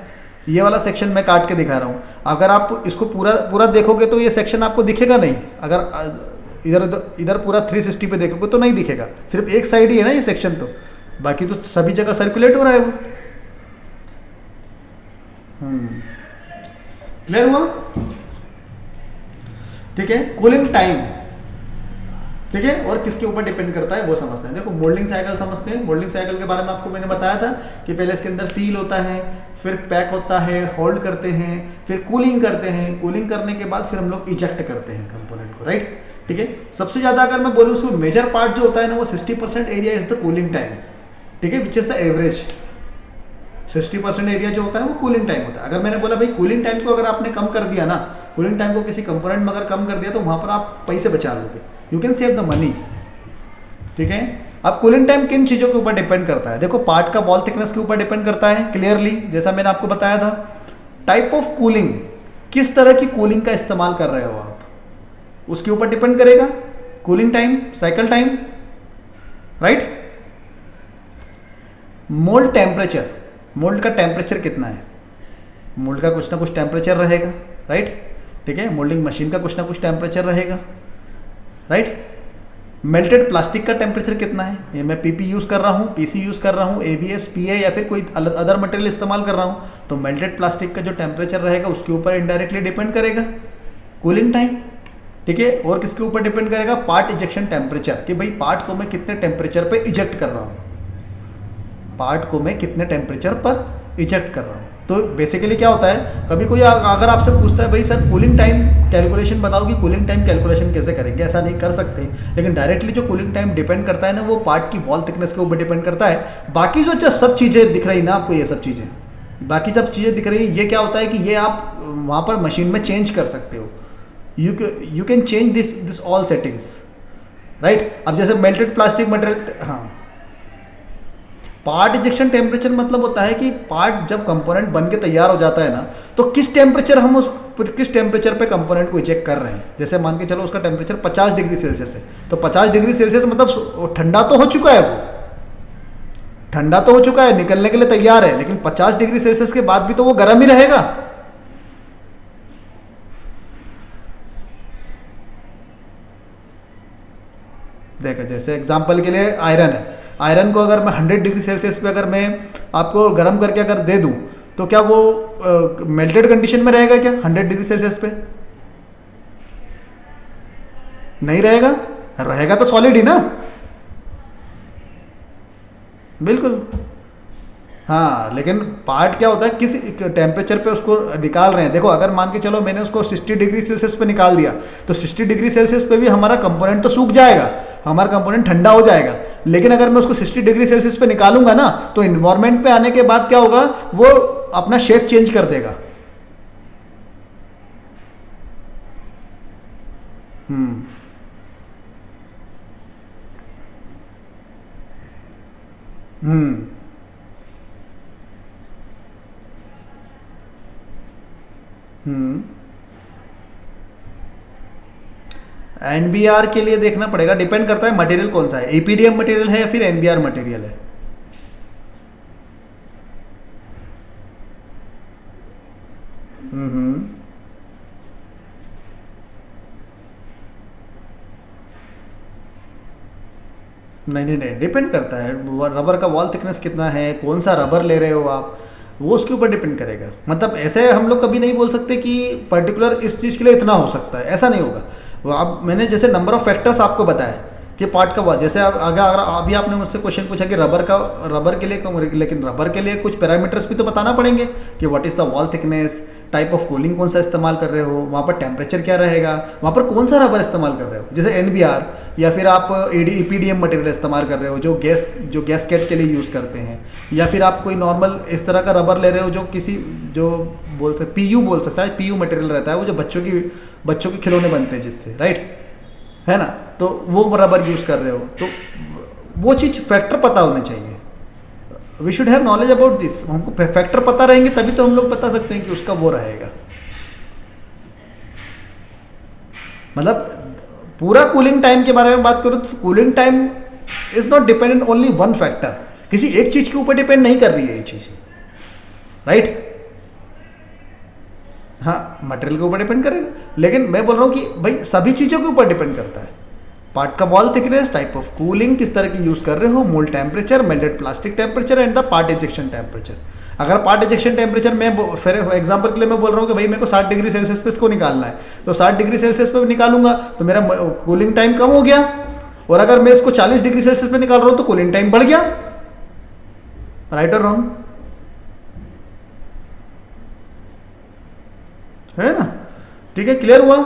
ये वाला सेक्शन मैं काट के दिखा रहा हूँ। अगर आप इसको पूरा पूरा देखोगे तो ये सेक्शन आपको दिखेगा नहीं। अगर इधर इधर पूरा 360 पे देखोगे तो नहीं दिखेगा, सिर्फ एक साइड ही है ना ये सेक्शन, तो बाकी तो सभी जगह सर्कुलेट हो रहा है वो। क्लियर हुआ? ठीक है। कूलिंग टाइम, ठीक है, और किसके ऊपर डिपेंड करता है वो समझते हैं। देखो मोल्डिंग साइकिल समझते हैं। मोल्डिंग साइकिल के बारे में आपको मैंने बताया था कि पहले इसके अंदर सील होता है, फिर पैक होता है, होल्ड करते हैं, फिर कूलिंग करते हैं। कूलिंग करने के बाद फिर हम लोग इजेक्ट करते हैं कंपोनेंट को, राइट। ठीक है। सबसे ज्यादा अगर मैं बोलूँ उसको मेजर पार्ट जो होता है ना, वो 60% area is the cooling time, ठीक है, विच इज द एवरेज। 60% एरिया जो होता है वो कूलिंग टाइम होता है। अगर मैंने बोला भाई कूलिंग टाइम को अगर आपने कम कर दिया ना, कूलिंग टाइम को किसी कंपोनेंट में अगर कम कर दिया तो वहां पर आप पैसे बचा लोगे, you can save the money. ठीक है। अब कूलिंग टाइम किन चीजों के ऊपर डिपेंड करता है? देखो पार्ट का वॉल थिकनेस के ऊपर डिपेंड करता है क्लियरली, जैसा मैंने आपको बताया था। टाइप ऑफ कूलिंग, किस तरह की कूलिंग का इस्तेमाल कर रहे हो आप, उसके ऊपर डिपेंड करेगा cooling time, cycle time, right. Mould temperature, mould का टेम्परेचर कितना है, मोल्ड का कुछ ना कुछ टेम्परेचर रहेगा, राइट। ठीक है। मोल्डिंग मशीन का कुछ ना कुछ टेम्परेचर रहेगा, राइट। मेल्टेड प्लास्टिक का टेम्परेचर कितना है, ये मैं पीपी यूज कर रहा हूं, पीसी यूज कर रहा हूं, एबीएस, पीए या फिर कोई अदर मटेरियल इस्तेमाल कर रहा हूं, तो मेल्टेड प्लास्टिक का जो टेम्परेचर रहेगा उसके ऊपर इनडायरेक्टली डिपेंड करेगा कूलिंग टाइम। ठीक है। और किसके ऊपर डिपेंड करेगा? पार्ट इजेक्शन टेम्परेचर, कि भाई पार्ट को मैं कितने टेम्परेचर पे इजेक्ट कर रहा हूं, पार्ट को मैं कितने टेम्परेचर पर इजेक्ट कर रहा हूं। तो बेसिकली क्या होता है, कभी कोई अगर आपसे पूछता है भाई सर कूलिंग टाइम कैलकुलेशन बताओ, कि कूलिंग टाइम कैलकुलेशन कैसे करेंगे, ऐसा नहीं कर सकते। लेकिन डायरेक्टली जो कूलिंग टाइम डिपेंड करता है ना, वो पार्ट की वॉल थिकनेस के ऊपर डिपेंड करता है। बाकी जो सब चीजें दिख रही ना आपको, ये सब चीजें, बाकी सब चीजें दिख रही है, ये क्या होता है कि ये आप वहां पर मशीन में चेंज कर सकते हो। You can change this all settings, right. अब जैसे मेल्टेड प्लास्टिक मटेरियल, हाँ, पार्ट इजेक्शन टेम्परेचर मतलब होता है कि पार्ट जब कंपोनेंट बन के तैयार हो जाता है ना, तो किस टेम्परेचर हम उस किस टेम्परेचर पे कंपोनेंट को इजेक्ट कर रहे हैं। जैसे मान के चलो उसका टेम्परेचर 50 डिग्री सेल्सियस है, तो 50 डिग्री सेल्सियस मतलब ठंडा तो हो चुका है, वो ठंडा तो हो चुका है, निकलने के लिए तैयार है, लेकिन 50 डिग्री सेल्सियस के बाद भी तो वो गर्म ही रहेगा। देखो जैसे एग्जांपल के लिए आयरन है, आयरन को अगर मैं 100 डिग्री सेल्सियस पे अगर मैं आपको गर्म करके अगर दे दूं, तो क्या वो मेल्टेड कंडीशन में रहेगा क्या 100 डिग्री सेल्सियस पे? नहीं रहेगा, रहेगा तो सॉलिड ही ना, बिल्कुल। हाँ, लेकिन पार्ट क्या होता है, किस टेम्परेचर पे उसको निकाल रहे हैं। देखो अगर मान के चलो मैंने उसको 60 डिग्री सेल्सियस पे निकाल दिया, तो 60 डिग्री सेल्सियस पे भी हमारा कंपोनेंट तो सूख जाएगा, हमारा कंपोनेंट ठंडा हो जाएगा। लेकिन अगर मैं उसको 60 डिग्री सेल्सियस पे निकालूंगा ना, तो इन्वायरमेंट पे आने के बाद क्या होगा, वो अपना शेप चेंज कर देगा। हम्म हम्म हम्म एनबीआर के लिए देखना पड़ेगा, डिपेंड करता है मटेरियल कौन सा है, एपीडीएम मटेरियल है या फिर एनबीआर मटेरियल है। हम्म नहीं नहीं नहीं, डिपेंड करता है रबर का वॉल थिकनेस कितना है, कौन सा रबर ले रहे हो आप, वो उसके ऊपर डिपेंड करेगा। मतलब ऐसे हम लोग कभी नहीं बोल सकते कि पर्टिकुलर इस चीज के लिए इतना हो सकता है, ऐसा नहीं होगा। वो आप मैंने जैसे नंबर ऑफ फैक्टर्स आपको बताया कि पार्ट का वॉल, जैसे अगर अभी आपने मुझसे क्वेश्चन पूछा कि रबर के लिए कम, लेकिन रबर के लिए कुछ पैरामीटर्स भी तो बताना पड़ेंगे कि what is the wall thickness, type of cooling कौन सा इस्तेमाल कर रहे हो, वहां पर टेम्परेचर क्या रहेगा, वहां पर कौन सा रबर इस्तेमाल कर रहे हो। जैसे एनबीआर या फिर आप ईपीडीएम मटेरियल इस्तेमाल कर रहे हो जो गैसकेट के लिए यूज करते हैं, या फिर आप कोई नॉर्मल इस तरह का रबर ले रहे हो जो किसी जो बोलते पीयू बोल सकता है, पीयू मटेरियल रहता है वो जो बच्चों के खिलौने बनते हैं जिससे, राइट, है ना, तो वो रबर यूज कर रहे हो, तो वो चीज फैक्टर पता होने चाहिए। We should have knowledge about this, हमको फैक्टर पता रहेंगे तभी तो हम लोग बता सकते हैं कि उसका वो रहेगा। मतलब पूरा कूलिंग टाइम के बारे में बात करूं तो cooling time is not dependent only one factor, किसी एक चीज के ऊपर डिपेंड नहीं कर रही है ये चीज, राइट। हाँ, मटेरियल के ऊपर डिपेंड करेगा, लेकिन मैं बोल रहा हूं कि भाई सभी चीजों के ऊपर डिपेंड करता है। पार्ट का wall thickness, type of cooling किस तरह की यूज कर रहे हो, mould temperature, melted plastic temperature and the part ejection temperature. अगर पार्ट इजेक्शन टेम्परेचर में फिर एग्जांपल के लिए मैं बोल रहा हूं कि भाई मेरे को 60 डिग्री सेल्सियस पे इसको निकालना है, तो 60 डिग्री सेल्सियस पे निकालूंगा तो मेरा कूलिंग टाइम कम हो गया, और अगर मैं इसको 40 डिग्री सेल्सियस पे निकाल रहा हूं तो कूलिंग टाइम बढ़ गया, राइट और रॉन्ग, है ना। ठीक है, क्लियर हुआ।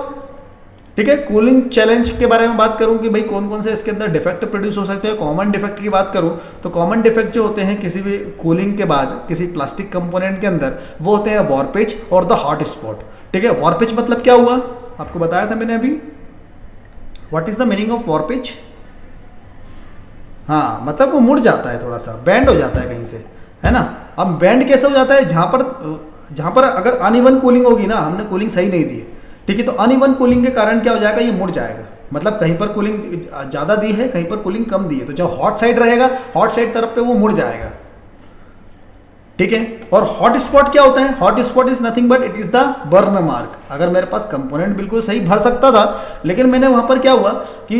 ठीक है, कूलिंग चैलेंज के बारे में बात करूं कि भाई कौन कौन से इसके अंदर डिफेक्ट प्रोड्यूस हो सकते हैं। कॉमन डिफेक्ट की बात करूं तो कॉमन डिफेक्ट जो होते हैं किसी भी कूलिंग के बाद किसी प्लास्टिक कंपोनेंट के अंदर, वो होते हैं वॉर्पेज और द हॉट स्पॉट। ठीक है, वॉर्पेज मतलब क्या हुआ, आपको बताया था मैंने अभी, what is the meaning of warpage. हाँ, मतलब वो मुड़ जाता है, थोड़ा सा बैंड हो जाता है कहीं से, है ना। अब बैंड कैसे हो जाता है, जहां पर अगर अनइवन कूलिंग होगी ना, हमने कूलिंग सही नहीं दी, ठीक है, तो अनइवन कूलिंग के कारण क्या हो जाएगा, ये मुड़ जाएगा। मतलब कहीं पर कूलिंग ज्यादा दी है, कहीं पर कूलिंग कम दी है, तो जो हॉट साइड रहेगा, हॉट साइड तरफ पे वो मुड़ जाएगा। ठीक है, और हॉट स्पॉट क्या होता है, hot spot is nothing but it is the burn mark. अगर मेरे पास कंपोनेंट बिल्कुल सही भर सकता था, लेकिन मैंने वहां पर क्या हुआ कि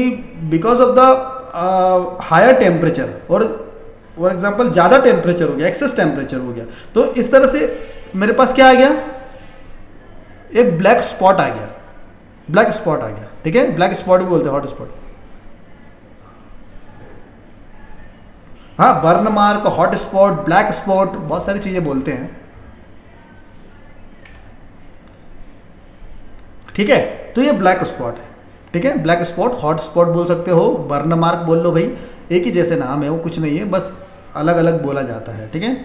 because of the higher temperature, और फॉर एग्जाम्पल ज्यादा टेम्परेचर हो गया, एक्सेस टेम्परेचर हो गया, तो इस तरह से मेरे पास क्या आ गया, एक ब्लैक स्पॉट आ गया, ब्लैक स्पॉट आ गया। ठीक है, ब्लैक स्पॉट भी बोलते हैं, हॉट स्पॉट। हाँ, burn mark, hot spot, black spot, बहुत सारी चीजें बोलते हैं। ठीक है, तो ये ब्लैक स्पॉट है। ठीक है, ब्लैक स्पॉट, हॉट स्पॉट बोल सकते हो, बर्न मार्क बोल लो, भाई एक ही जैसे नाम है, वो कुछ नहीं है, बस अलग अलग बोला जाता है। ठीक है,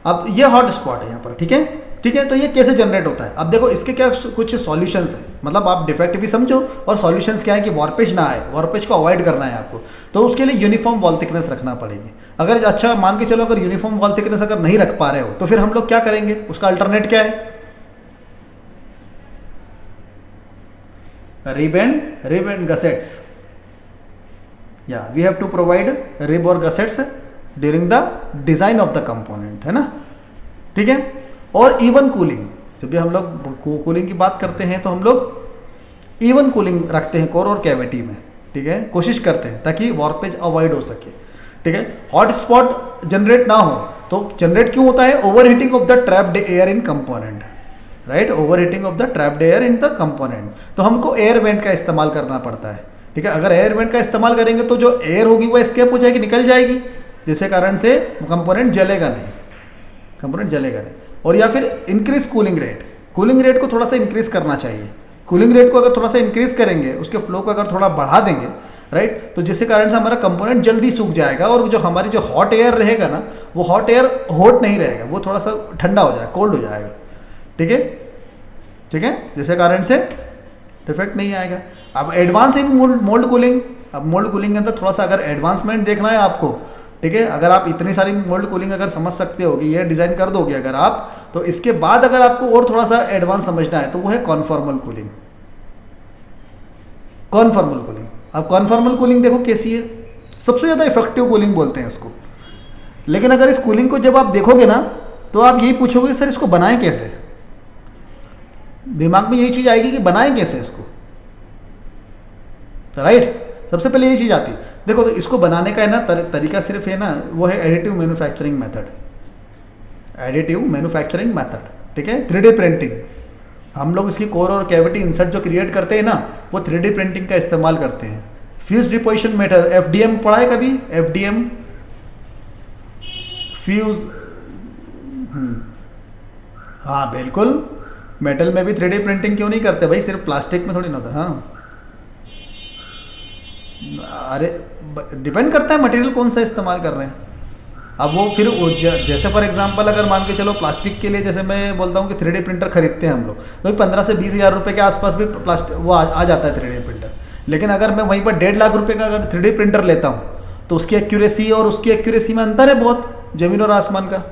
अब ये हॉट स्पॉट है यहाँ पर। ठीक है, ठीक है, तो ये कैसे जनरेट होता है, अब देखो इसके क्या कुछ सॉल्यूशंस है, मतलब आप डिफेक्ट भी समझो, और सॉल्यूशंस क्या है कि वॉर्पेज ना आए, वॉर्पेज को अवॉइड करना है आपको, तो उसके लिए यूनिफॉर्म वॉल थिकनेस रखना पड़ेगी। अगर अच्छा मान के चलो, अगर यूनिफॉर्म वॉल थिकनेस अगर नहीं रख पा रहे हो, तो फिर हम लोग क्या करेंगे, उसका अल्टरनेट क्या है, रिब एंड गसेट्स, या we have to provide rib और gussets during the design of the component, है ना। ठीक है, और इवन कूलिंग, जब भी हम लोग कूलिंग की बात करते हैं तो हम लोग इवन कूलिंग रखते हैं कोर और कैविटी में। ठीक है, कोशिश करते हैं ताकि वॉर्पेज अवॉइड हो सके। ठीक है, हॉट स्पॉट जनरेट ना हो, तो जनरेट क्यों होता है, over heating of the trapped air in component, right, over heating of the trapped air in the component, तो हमको एयर वेंट का इस्तेमाल करना पड़ता है। ठीक है, अगर एयर वेंट का इस्तेमाल करेंगे तो जो एयर होगी वो एस्केप हो जाएगी, निकल जाएगी, जिसके कारण से कंपोनेंट जलेगा नहीं, कंपोनेंट जलेगा नहीं। और या फिर increase cooling rate, cooling rate को थोड़ा सा इंक्रीज करना चाहिए। कूलिंग रेट को अगर थोड़ा सा इंक्रीज करेंगे, उसके फ्लो को अगर थोड़ा बढ़ा देंगे, राइट, तो जिसके कारण से हमारा कंपोनेंट जल्दी सूख जाएगा, और जो हमारी जो हॉट एयर रहेगा ना, वो हॉट एयर हॉट नहीं रहेगा, वो थोड़ा सा ठंडा हो जाएगा, कोल्ड हो जाएगा। ठीक है, ठीक है, जिसके कारण से डिफेक्ट नहीं आएगा। अब एडवांस है मोल्ड कूलिंग, अब मोल्ड कूलिंग के अंदर थोड़ा सा अगर एडवांसमेंट देखना है आपको, ठीक है, अगर आप इतनी सारी मोल्ड कूलिंग अगर समझ सकते हो कि ये डिजाइन कर दोगे अगर आप, तो इसके बाद अगर आपको और थोड़ा सा एडवांस समझना है तो वो है कॉन्फॉर्मल कूलिंग। कॉन्फॉर्मल कूलिंग, अब कॉन्फॉर्मल कूलिंग देखो कैसी है, सबसे ज्यादा इफेक्टिव कूलिंग बोलते हैं इसको। लेकिन अगर इस कूलिंग को जब आप देखोगे ना, तो आप यही पूछोगे सर इसको बनाएं कैसे, दिमाग में यही चीज आएगी कि बनाएं कैसे इसको, राइट, सबसे पहले यही चीज आती है। देखो, तो इसको बनाने का है ना तरीका सिर्फ है ना, वो है additive manufacturing method, additive manufacturing method. ठीक है, 3D प्रिंटिंग, हम लोग इसकी कोर और कैविटी इंसर्ट जो क्रिएट करते हैं ना, वो 3D प्रिंटिंग का इस्तेमाल करते हैं। फ्यूज डिपोजिशन मेथड, एफडीएम पढ़ा है कभी, एफडीएम फ्यूज, हाँ बिल्कुल, मेटल में भी 3D प्रिंटिंग क्यों नहीं करते भाई, सिर्फ प्लास्टिक में थोड़ी ना होता। हाँ, अरे डिपेंड करता है मटेरियल कौन सा इस्तेमाल कर रहे हैं। अब वो फिर जैसे फॉर एग्जांपल अगर मान के चलो प्लास्टिक के लिए, जैसे मैं बोलता हूँ कि 3D प्रिंटर खरीदते हैं हम लोग, तो 15 से 20 हज़ार रुपए के आसपास भी प्लास्टिक वो आ जाता है 3D प्रिंटर। लेकिन अगर मैं वहीं पर 1.5 लाख रुपए का अगर 3D प्रिंटर लेता हूँ, तो उसकी एक्यूरेसी और उसकी एक्यूरेसी में अंतर है बहुत, जमीन और आसमान का,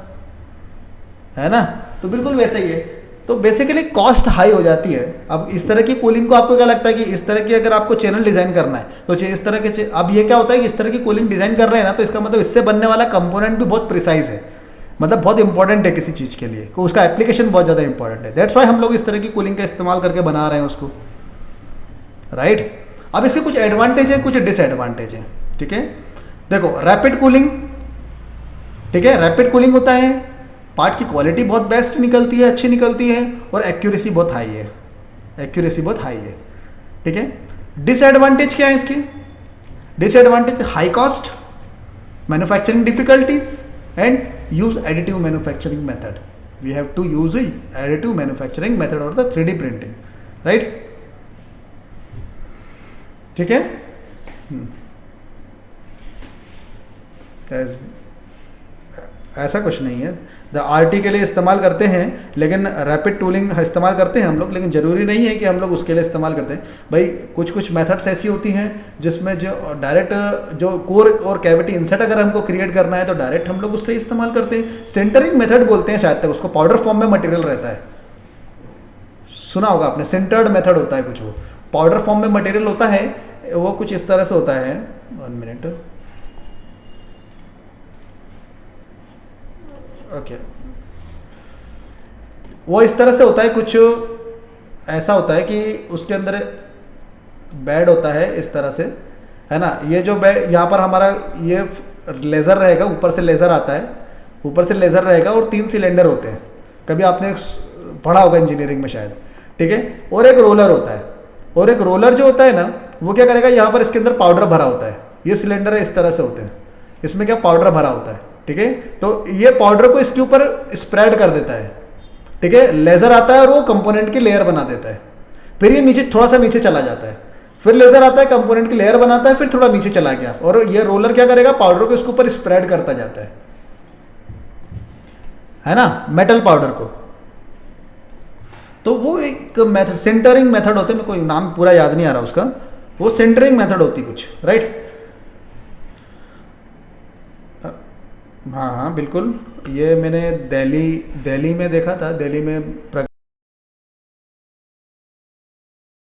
है ना। तो बिल्कुल वैसा ही है, तो बेसिकली कॉस्ट हाई हो जाती है। अब इस तरह की कूलिंग को आपको क्या लगता है कि इस तरह की अगर आपको चैनल डिजाइन करना है तो इस तरह के अब ये क्या होता है कि इस तरह की कूलिंग डिजाइन कर रहे हैं ना, तो इसका मतलब इससे बनने वाला कंपोनेंट भी बहुत प्रिसाइज है, मतलब बहुत इंपॉर्टेंट है किसी चीज के लिए, तो उसका एप्लीकेशन बहुत ज्यादा इंपॉर्टेंट है। दैट्स वाई हम लोग इस तरह की कूलिंग का इस्तेमाल करके बना रहे हैं उसको, राइट। अब इसके कुछ एडवांटेज है, कुछ डिसएडवांटेज है, ठीक है। देखो रैपिड कूलिंग, ठीक है, रैपिड कूलिंग होता है, पार्ट की क्वालिटी बहुत बेस्ट निकलती है, अच्छी निकलती है, और एक्यूरेसी बहुत हाई है, एक्यूरेसी बहुत हाई है, ठीक है। डिसएडवांटेज क्या है इसकी? Disadvantage high cost, manufacturing difficulties and use additive manufacturing method. We have to use additive manufacturing method और द 3D प्रिंटिंग, राइट, ठीक है। ऐसा कुछ नहीं है, द आरटी के लिए इस्तेमाल करते हैं, लेकिन रैपिड टूलिंग इस्तेमाल करते हैं हम लोग, लेकिन जरूरी नहीं है कि हम लोग उसके लिए इस्तेमाल करते हैं भाई। कुछ कुछ मेथड्स ऐसी होती हैं जिसमें जो डायरेक्ट जो कोर और कैविटी इंसर्ट अगर हमको क्रिएट करना है तो डायरेक्ट हम लोग उससे इस्तेमाल करते हैं। सेंटरिंग मेथड बोलते हैं शायद तक उसको, पाउडर फॉर्म में मटेरियल रहता है, सुना होगा आपने, सेंटर्ड मेथड होता है कुछ, वो पाउडर फॉर्म में मटेरियल होता है, वो कुछ इस तरह से होता है। 1 मिनट, ओके, वो इस तरह से होता है, कुछ ऐसा होता है कि उसके अंदर बेड होता है इस तरह से, है ना। ये जो बेड यहाँ पर हमारा ये लेजर रहेगा, ऊपर से लेजर आता है, ऊपर से लेजर रहेगा और 3 सिलेंडर होते हैं, कभी आपने पढ़ा होगा इंजीनियरिंग में शायद, ठीक है। और एक रोलर होता है, और एक रोलर जो होता है ना वो क्या करेगा, यहाँ पर इसके अंदर पाउडर भरा होता है, ये सिलेंडर है इस तरह से होते हैं, इसमें क्या पाउडर भरा होता है, ठीक है। तो ये पाउडर को इसके ऊपर स्प्रेड कर देता है, ठीक है। लेजर आता है और वो कंपोनेंट की लेयर बना देता है, फिर ये नीचे थोड़ा सा नीचे चला जाता है, फिर लेजर आता है कंपोनेंट की लेयर बनाता है, फिर थोड़ा नीचे चला गया, और ये रोलर क्या करेगा, पाउडर को इसके ऊपर स्प्रेड करता जाता है ना, मेटल पाउडर को। तो वो एक मेथड, सेंटरिंग मेथड होते हैं, मेरे को नाम पूरा याद नहीं आ रहा उसका, वो सेंटरिंग मेथड होती कुछ, राइट। हाँ हाँ बिल्कुल, ये मैंने दिल्ली में देखा था, दिल्ली में